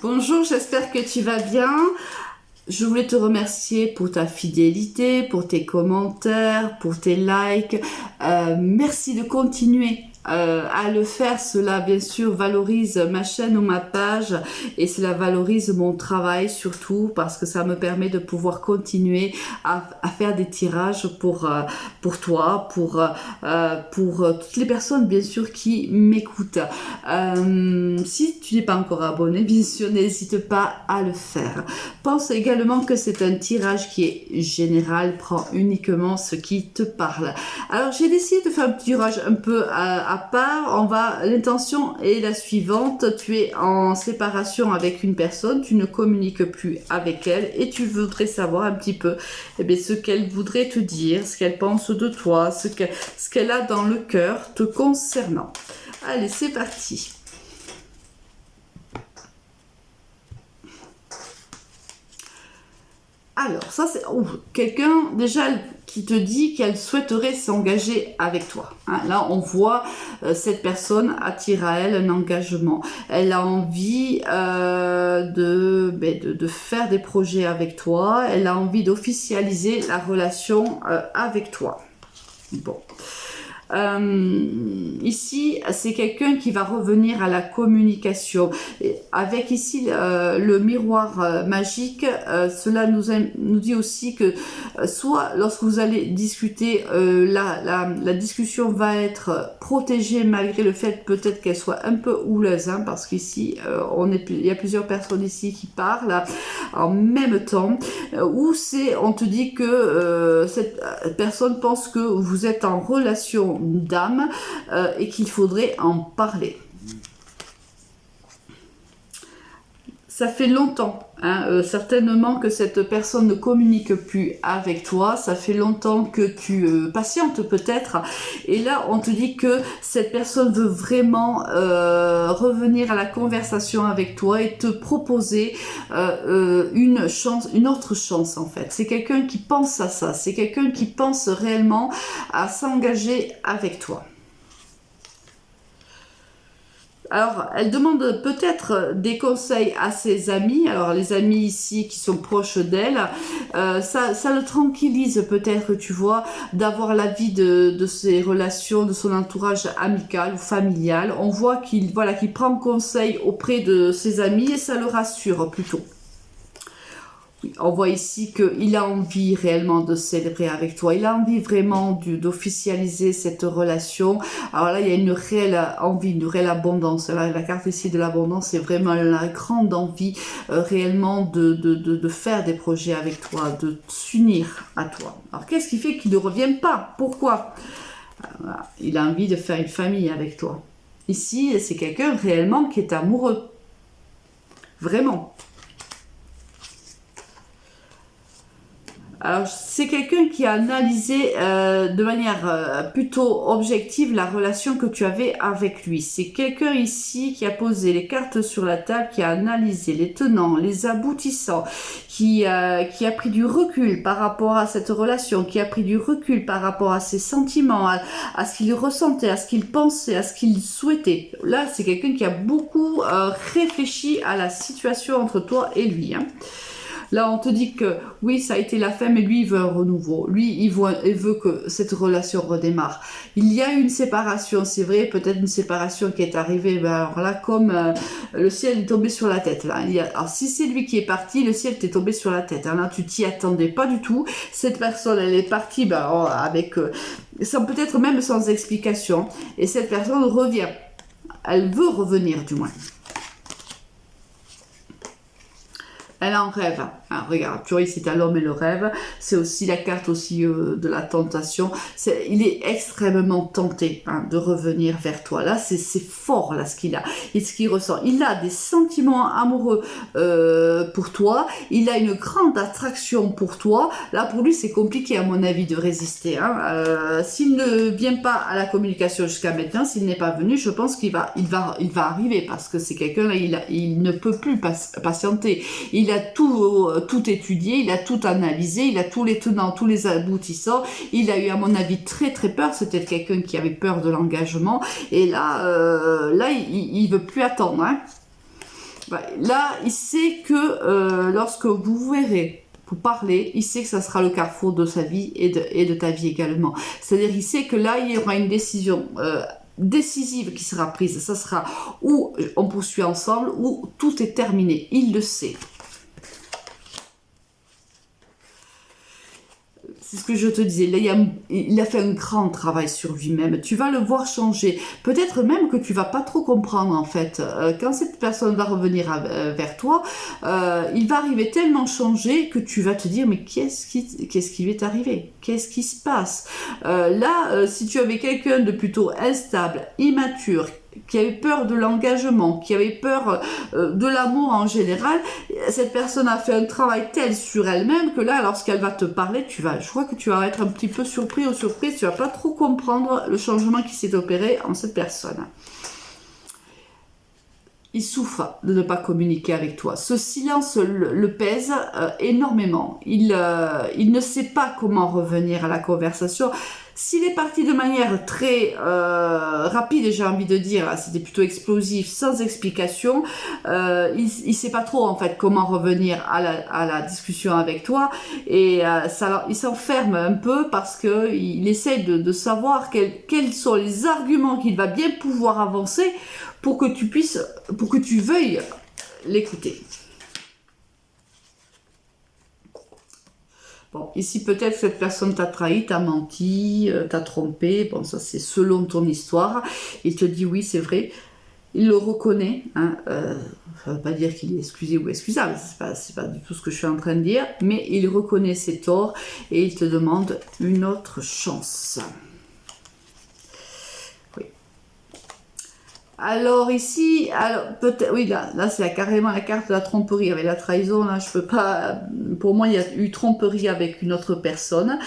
Bonjour, j'espère que tu vas bien. Je voulais te remercier pour ta fidélité, pour tes commentaires, pour tes likes. Merci de continuer à le faire. Cela, bien sûr, valorise ma chaîne ou ma page et cela valorise mon travail surtout parce que ça me permet de pouvoir continuer à faire des tirages pour toi, pour toutes les personnes, bien sûr, qui m'écoutent. Si tu n'es pas encore abonné, bien sûr, n'hésite pas à le faire. Pense également que c'est un tirage qui est général, prends uniquement ce qui te parle. Alors j'ai décidé de faire un tirage un peu à part. L'intention est la suivante: tu es en séparation avec une personne, tu ne communiques plus avec elle et tu voudrais savoir un petit peu ce qu'elle voudrait te dire, ce qu'elle pense de toi, ce qu'elle a dans le cœur te concernant. Allez, c'est parti. Alors, ça c'est quelqu'un déjà qui te dit qu'elle souhaiterait s'engager avec toi. Hein. Là, on voit cette personne attire à elle un engagement. Elle a envie de faire des projets avec toi. Elle a envie d'officialiser la relation avec toi. Bon. Ici, c'est quelqu'un qui va revenir à la communication. Et avec ici le miroir magique, cela nous dit aussi que soit lorsque vous allez discuter, la discussion va être protégée malgré le fait peut-être qu'elle soit un peu houleuse, hein, parce qu'ici, il y a plusieurs personnes ici qui parlent en même temps, ou on te dit que cette personne pense que vous êtes en relation d'âme et qu'il faudrait en parler. Ça fait longtemps, hein, certainement que cette personne ne communique plus avec toi, ça fait longtemps que tu patientes peut-être, et là on te dit que cette personne veut vraiment revenir à la conversation avec toi et te proposer une autre chance en fait. C'est quelqu'un qui pense à ça, c'est quelqu'un qui pense réellement à s'engager avec toi. Alors, elle demande peut-être des conseils à ses amis. Alors, les amis ici qui sont proches d'elle, ça le tranquillise peut-être, tu vois, d'avoir l'avis de ses relations, de son entourage amical ou familial. On voit qu'il prend conseil auprès de ses amis et ça le rassure plutôt. On voit ici qu'il a envie réellement de célébrer avec toi. Il a envie vraiment d'officialiser cette relation. Alors là, il y a une réelle envie, une réelle abondance. Là, la carte ici de l'abondance, c'est vraiment la grande envie réellement de faire des projets avec toi, de s'unir à toi. Alors, qu'est-ce qui fait qu'il ne revient pas? Pourquoi? Voilà. Il a envie de faire une famille avec toi. Ici, c'est quelqu'un réellement qui est amoureux. Vraiment. Alors, c'est quelqu'un qui a analysé de manière plutôt objective la relation que tu avais avec lui. C'est quelqu'un ici qui a posé les cartes sur la table, qui a analysé les tenants, les aboutissants, qui a pris du recul par rapport à cette relation, qui a pris du recul par rapport à ses sentiments, à ce qu'il ressentait, à ce qu'il pensait, à ce qu'il souhaitait. Là, c'est quelqu'un qui a beaucoup réfléchi à la situation entre toi et lui. Hein. Là, on te dit que oui, ça a été la fin, mais lui, il veut un renouveau. Lui, il veut que cette relation redémarre. Il y a eu une séparation, c'est vrai, peut-être une séparation qui est arrivée, alors là, comme le ciel est tombé sur la tête. Là. Alors, si c'est lui qui est parti, le ciel t'est tombé sur la tête. Hein. Là, tu t'y attendais pas du tout. Cette personne, elle est partie avec, peut-être même sans explication. Et cette personne revient. Elle veut revenir, du moins. Elle en rêve. Ah, regarde, tu vois, ici t'as l'homme et le rêve. C'est aussi la carte aussi de la tentation. Il est extrêmement tenté de revenir vers toi. Là, c'est fort là ce qu'il a et ce qu'il ressent. Il a des sentiments amoureux pour toi. Il a une grande attraction pour toi. Là, pour lui, c'est compliqué à mon avis de résister. Hein. S'il ne vient pas à la communication jusqu'à maintenant, s'il n'est pas venu, je pense qu'il va arriver parce que c'est quelqu'un là, il ne peut plus patienter. Il a tout étudié, il a tout analysé, il a tous les tenants, tous les aboutissants. Il a eu, à mon avis, très très peur. C'était quelqu'un qui avait peur de l'engagement. Et là, il veut plus attendre. Hein. Ouais, là, il sait que lorsque vous verrez, vous parlez, il sait que ça sera le carrefour de sa vie et de ta vie également. C'est-à-dire, il sait que là, il y aura une décision décisive qui sera prise. Ça sera ou on poursuit ensemble ou tout est terminé. Il le sait. C'est ce que je te disais, là, il a fait un grand travail sur lui-même. Tu vas le voir changer. Peut-être même que tu vas pas trop comprendre, en fait. Quand cette personne va revenir vers toi, il va arriver tellement changé que tu vas te dire, mais qu'est-ce qui lui est arrivé? Qu'est-ce qui se passe? Si tu avais quelqu'un de plutôt instable, immature, qui avait peur de l'engagement, qui avait peur de l'amour en général, cette personne a fait un travail tel sur elle-même que là, lorsqu'elle va te parler, je crois que tu vas être un petit peu surpris ou surprise, tu vas pas trop comprendre le changement qui s'est opéré en cette personne. Il souffre de ne pas communiquer avec toi. Ce silence le pèse énormément. Il ne sait pas comment revenir à la conversation. S'il est parti de manière très rapide, j'ai envie de dire, c'était plutôt explosif, sans explication, il ne sait pas trop en fait comment revenir à la discussion avec toi et il s'enferme un peu parce qu'il essaie de savoir quels sont les arguments qu'il va bien pouvoir avancer pour que tu veuilles l'écouter. Bon, ici peut-être que cette personne t'a trahi, t'a menti, t'a trompé, bon ça c'est selon ton histoire, il te dit oui c'est vrai, il le reconnaît, hein, ça ne veut pas dire qu'il est excusé ou excusable, c'est pas du tout ce que je suis en train de dire, mais il reconnaît ses torts et il te demande une autre chance. Alors ici, peut-être, oui là c'est carrément la carte de la tromperie avec la trahison. Là, je peux pas. Pour moi, il y a eu tromperie avec une autre personne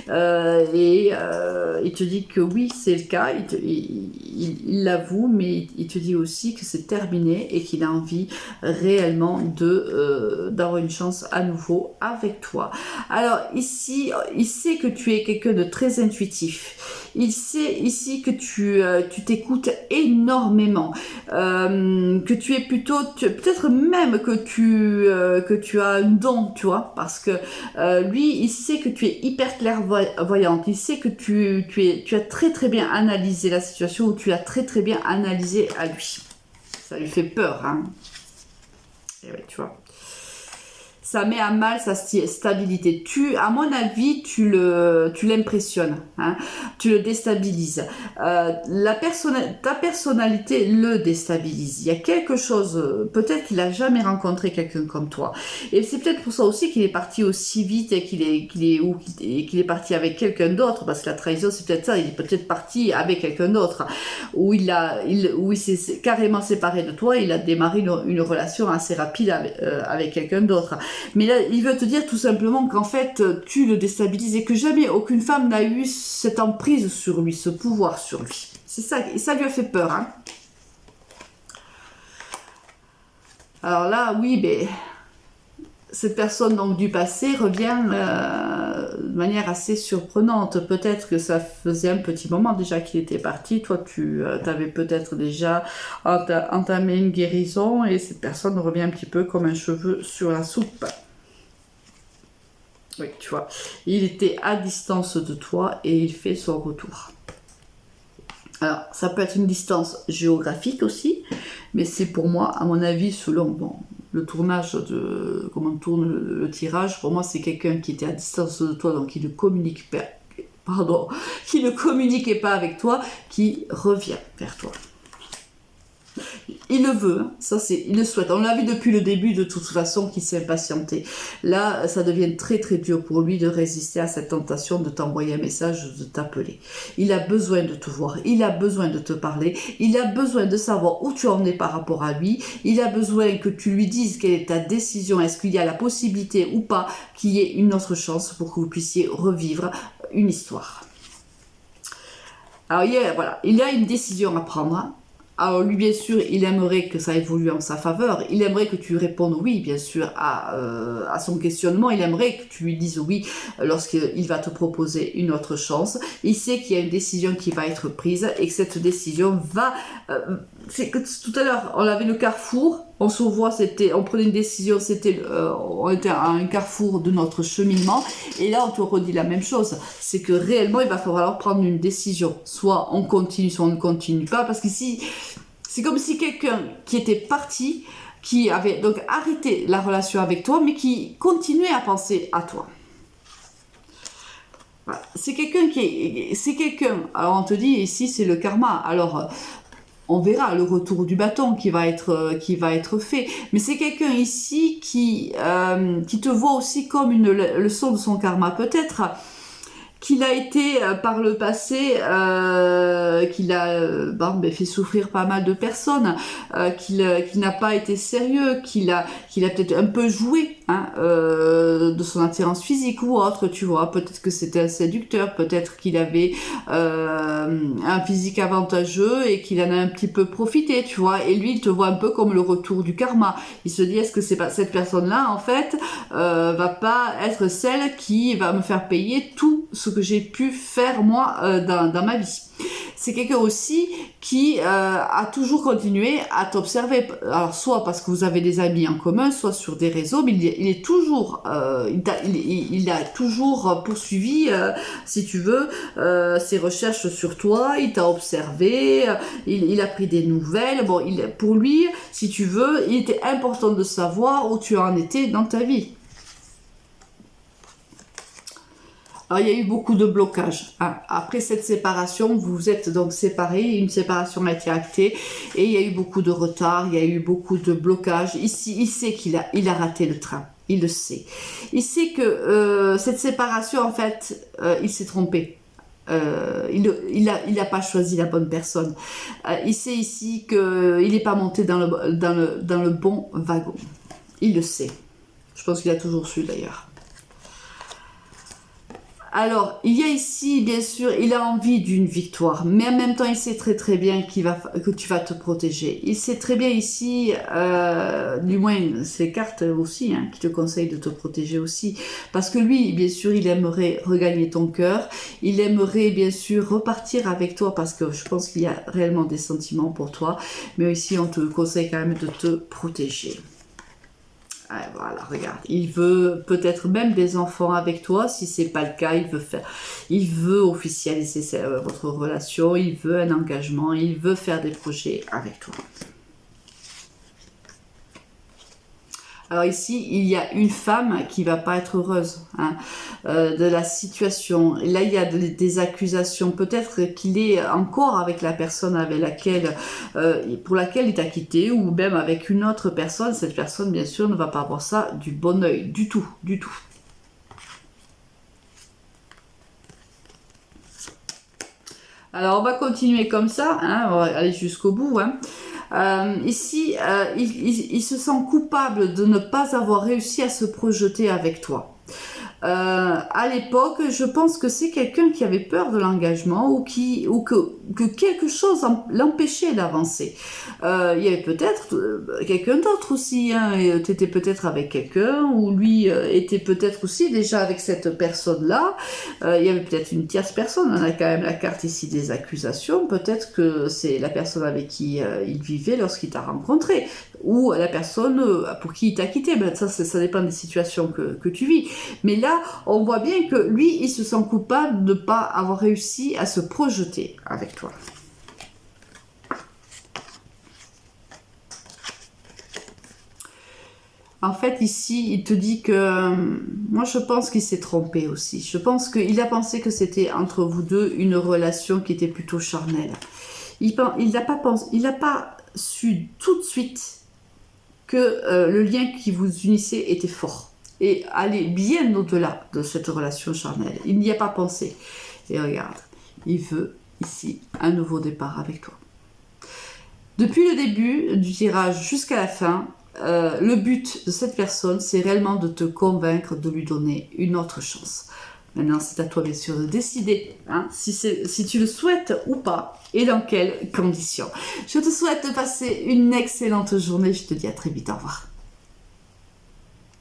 il te dit que oui, c'est le cas. Il l'avoue, mais il te dit aussi que c'est terminé et qu'il a envie réellement d'avoir une chance à nouveau avec toi. Alors ici, il sait que tu es quelqu'un de très intuitif. Il sait ici que tu t'écoutes énormément, que tu es plutôt, peut-être même que tu as un don, tu vois, parce que lui, il sait que tu es hyper clairvoyante, il sait que tu as très très bien analysé la situation, ou tu as très très bien analysé à lui. Ça lui fait peur, hein. Et oui, tu vois. Ça met à mal sa stabilité. À mon avis, tu l'impressionnes, hein, tu le déstabilises. Ta personnalité le déstabilise. Il y a quelque chose, peut-être qu'il n'a jamais rencontré quelqu'un comme toi. Et c'est peut-être pour ça aussi qu'il est parti aussi vite et qu'il est parti avec quelqu'un d'autre, parce que la trahison, c'est peut-être ça, il est peut-être parti avec quelqu'un d'autre, où il s'est carrément séparé de toi, il a démarré une relation assez rapide avec quelqu'un d'autre. Mais là, il veut te dire tout simplement qu'en fait, tu le déstabilises et que jamais aucune femme n'a eu cette emprise sur lui, ce pouvoir sur lui. C'est ça, et ça lui a fait peur, hein. Alors là, oui, mais cette personne donc du passé revient de manière assez surprenante. Peut-être que ça faisait un petit moment déjà qu'il était parti. Toi, tu avais peut-être déjà entamé une guérison et cette personne revient un petit peu comme un cheveu sur la soupe. Oui, tu vois. Il était à distance de toi et il fait son retour. Alors, ça peut être une distance géographique aussi, mais c'est pour moi, à mon avis, selon le tournage comment tourne le tirage, pour moi, c'est quelqu'un qui était à distance de toi, donc qui ne communiquait pas avec toi, qui revient vers toi. Il le veut, hein. Il le souhaite. On l'a vu depuis le début de toute façon qu'il s'est impatienté. Là, ça devient très très dur pour lui de résister à cette tentation de t'envoyer un message, de t'appeler. Il a besoin de te voir, il a besoin de te parler, il a besoin de savoir où tu en es par rapport à lui, il a besoin que tu lui dises quelle est ta décision, est-ce qu'il y a la possibilité ou pas qu'il y ait une autre chance pour que vous puissiez revivre une histoire. Alors il y a une décision à prendre, hein. Alors lui, bien sûr, il aimerait que ça évolue en sa faveur. Il aimerait que tu répondes oui, bien sûr, à son questionnement. Il aimerait que tu lui dises oui lorsqu'il va te proposer une autre chance. Il sait qu'il y a une décision qui va être prise et que cette décision va... c'est que tout à l'heure, on avait le carrefour. on se voit, on prenait une décision, on était à un carrefour de notre cheminement, et là on te redit la même chose, c'est que réellement il va falloir prendre une décision, soit on continue, soit on ne continue pas, parce qu'ici c'est comme si quelqu'un qui était parti, qui avait donc arrêté la relation avec toi, mais qui continuait à penser à toi. Voilà. C'est quelqu'un, alors on te dit ici c'est le karma, alors on verra le retour du bâton qui va être fait, mais c'est quelqu'un ici qui te voit aussi comme une leçon de son karma, peut-être qu'il a été par le passé, qu'il a fait souffrir pas mal de personnes, qu'il n'a pas été sérieux, qu'il a peut-être un peu joué de son attirance physique ou autre, tu vois. Peut-être que c'était un séducteur, peut-être qu'il avait un physique avantageux et qu'il en a un petit peu profité, tu vois. Et lui, il te voit un peu comme le retour du karma. Il se dit, est-ce que c'est pas cette personne-là, en fait, va pas être celle qui va me faire payer tout ce que j'ai pu faire moi dans ma vie. C'est quelqu'un aussi qui a toujours continué à t'observer. Alors soit parce que vous avez des amis en commun, soit sur des réseaux, mais il est toujours, il a toujours poursuivi, si tu veux, ses recherches sur toi. Il t'a observé, il a pris des nouvelles. Bon, pour lui, si tu veux, il était important de savoir où tu en étais dans ta vie. Alors, il y a eu beaucoup de blocages. Après cette séparation, vous vous êtes donc séparés, une séparation a été actée et il y a eu beaucoup de retard, il y a eu beaucoup de blocages. Ici, il sait qu'il a raté le train, il le sait. Il sait que cette séparation, en fait, il s'est trompé. Il a pas choisi la bonne personne. Il sait ici qu'il n'est pas monté dans le bon wagon. Il le sait. Je pense qu'il a toujours su d'ailleurs. Alors, il y a ici, bien sûr, il a envie d'une victoire, mais en même temps, il sait très très bien que tu vas te protéger. Il sait très bien ici, du moins, c'est les cartes aussi, qui te conseillent de te protéger aussi, parce que lui, bien sûr, il aimerait regagner ton cœur, il aimerait, bien sûr, repartir avec toi, parce que je pense qu'il y a réellement des sentiments pour toi, mais ici, on te conseille quand même de te protéger. Ah, voilà, regarde, il veut peut-être même des enfants avec toi, si c'est pas le cas, il veut officialiser votre relation, il veut un engagement, il veut faire des projets avec toi. Alors ici, il y a une femme qui va pas être heureuse de la situation. Là, il y a des accusations. Peut-être qu'il est encore avec la personne pour laquelle il t'a quitté, ou même avec une autre personne. Cette personne, bien sûr, ne va pas voir ça du bon œil, du tout, du tout. Alors, on va continuer comme ça, on va aller jusqu'au bout. Ici, il se sent coupable de ne pas avoir réussi à se projeter avec toi. À l'époque, je pense que c'est quelqu'un qui avait peur de l'engagement ou que quelque chose l'empêchait d'avancer. Il y avait peut-être quelqu'un d'autre aussi, tu étais peut-être avec quelqu'un, ou lui était peut-être aussi déjà avec cette personne-là. Il y avait peut-être une tierce personne, on a quand même la carte ici des accusations, peut-être que c'est la personne avec qui il vivait lorsqu'il t'a rencontré, ou la personne pour qui il t'a quitté. Ben, ça dépend des situations que tu vis. Mais là, on voit bien que lui, il se sent coupable de ne pas avoir réussi à se projeter avec toi. En fait, ici, il te dit que... moi, je pense qu'il s'est trompé aussi. Je pense qu'il a pensé que c'était entre vous deux une relation qui était plutôt charnelle. Il n'a pas su tout de suite que le lien qui vous unissait était fort et aller bien au-delà de cette relation charnelle. Il n'y a pas pensé. Et regarde, il veut ici un nouveau départ avec toi. Depuis le début du tirage jusqu'à la fin, le but de cette personne, c'est réellement de te convaincre de lui donner une autre chance. Maintenant, c'est à toi, bien sûr, de décider si tu le souhaites ou pas et dans quelles conditions. Je te souhaite de passer une excellente journée. Je te dis à très vite. Au revoir.